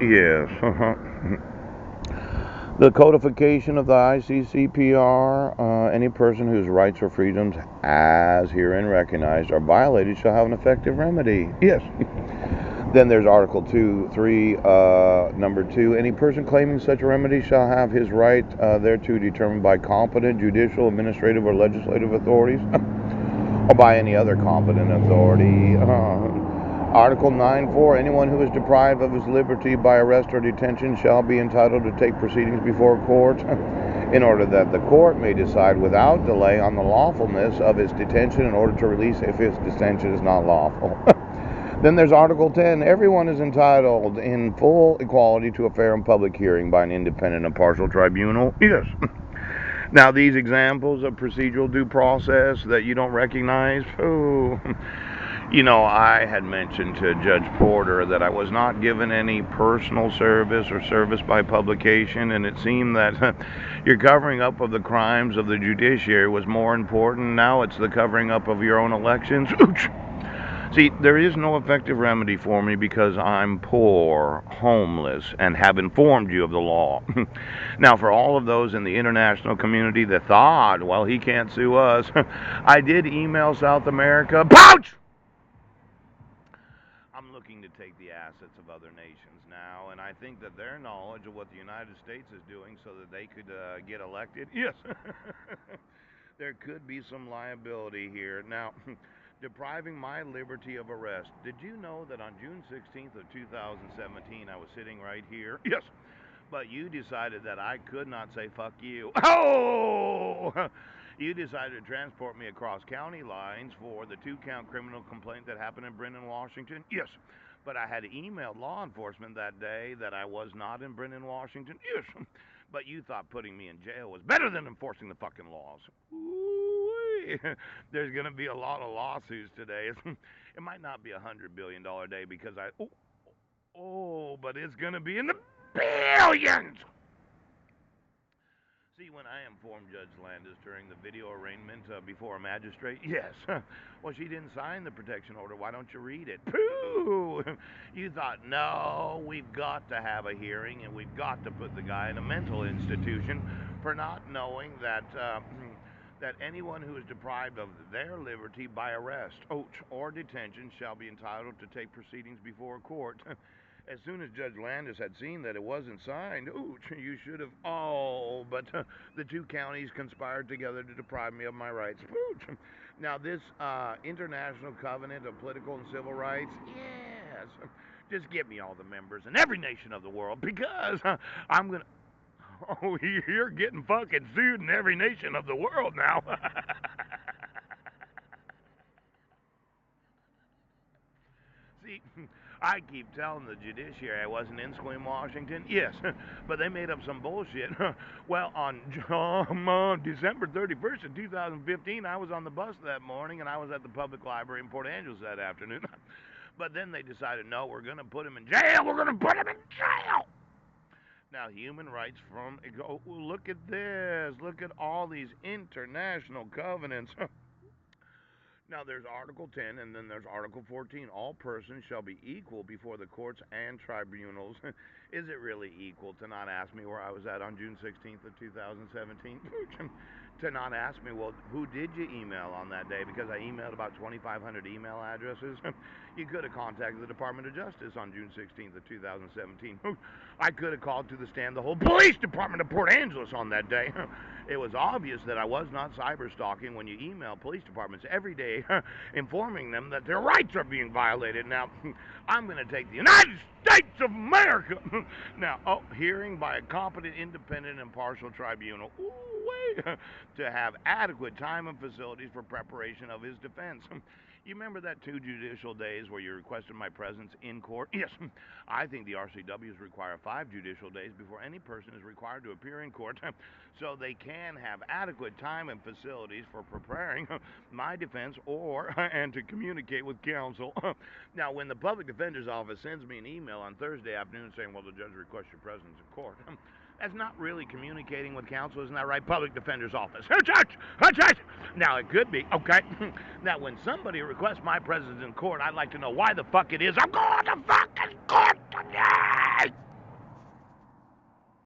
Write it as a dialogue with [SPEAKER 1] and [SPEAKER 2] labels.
[SPEAKER 1] Yes. The codification of the ICCPR, any person whose rights or freedoms, as herein recognized, are violated shall have an effective remedy. Yes. Then there's Article 2, 3, number 2. Any person claiming such a remedy shall have his right thereto determined by competent judicial, administrative, or legislative authorities, or by any other competent authority. Article 9.4. Anyone who is deprived of his liberty by arrest or detention shall be entitled to take proceedings before a court in order that the court may decide without delay on the lawfulness of his detention in order to release if his detention is not lawful. Then there's Article 10. Everyone is entitled in full equality to a fair and public hearing by an independent and impartial tribunal. Yes. Now, these examples of procedural due process that you don't recognize, I had mentioned to Judge Porter that I was not given any personal service or service by publication, and it seemed that your covering up of the crimes of the judiciary was more important. Now it's the covering up of your own elections. See, there is no effective remedy for me because I'm poor, homeless, and have informed you of the law. Now, for all of those in the international community that thought, well, he can't sue us, I did email South America. Pouch! I'm looking to take the assets of other nations now, and I think that their knowledge of what the United States is doing so that they could get elected, yes, there could be some liability here. Now, depriving my liberty of arrest. Did you know that on June 16th of 2017, I was sitting right here? Yes. But you decided that I could not say fuck you. Oh! You decided to transport me across county lines for the 2-count criminal complaint that happened in Brennan, Washington? Yes. But I had emailed law enforcement that day that I was not in Brennan, Washington? Yes. But you thought putting me in jail was better than enforcing the fucking laws. Ooh-wee. There's going to be a lot of lawsuits today. It might not be $100 billion day because but it's going to be in the billions. See, when I informed Judge Landis during the video arraignment before a magistrate, yes, well, she didn't sign the protection order. Why don't you read it? Pooh! You thought, no, we've got to have a hearing and we've got to put the guy in a mental institution for not knowing that that anyone who is deprived of their liberty by arrest, or detention shall be entitled to take proceedings before a court. As soon as Judge Landis had seen that it wasn't signed, you should have. But the 2 counties conspired together to deprive me of my rights. Now, this international covenant of political and civil rights, yes, just give me all the members in every nation of the world because I'm going to. Oh, you're getting fucking sued in every nation of the world now. See, I keep telling the judiciary I wasn't in Sequim, Washington. Yes, but they made up some bullshit. Well, on December 31st of 2015, I was on the bus that morning and I was at the public library in Port Angeles that afternoon. But then they decided, no, we're going to put him in jail. We're going to put him in jail. Now, human rights look at this. Look at all these international covenants. Now, there's Article 10, and then there's Article 14. All persons shall be equal before the courts and tribunals. Is it really equal to not ask me where I was at on June 16th of 2017? To not ask me, well, who did you email on that day? Because I emailed about 2,500 email addresses. You could have contacted the Department of Justice on June 16th of 2017. I could have called to the stand the whole police department of Port Angeles on that day. It was obvious that I was not cyber stalking when you email police departments every day informing them that their rights are being violated. Now, I'm going to take the United States of America. Now, hearing by a competent, independent, impartial tribunal. To have adequate time and facilities for preparation of his defense. You remember that 2 judicial days where you requested my presence in court? Yes. I think the RCWs require 5 judicial days before any person is required to appear in court so they can have adequate time and facilities for preparing my defense and to communicate with counsel. Now, when the public defender's office sends me an email on Thursday afternoon saying, well, the judge requests your presence in court, that's not really communicating with counsel, isn't that right? Public defender's office. Now, it could be, okay? Now, when somebody requests my presence in court, I'd like to know why the fuck it is I'm going to fuck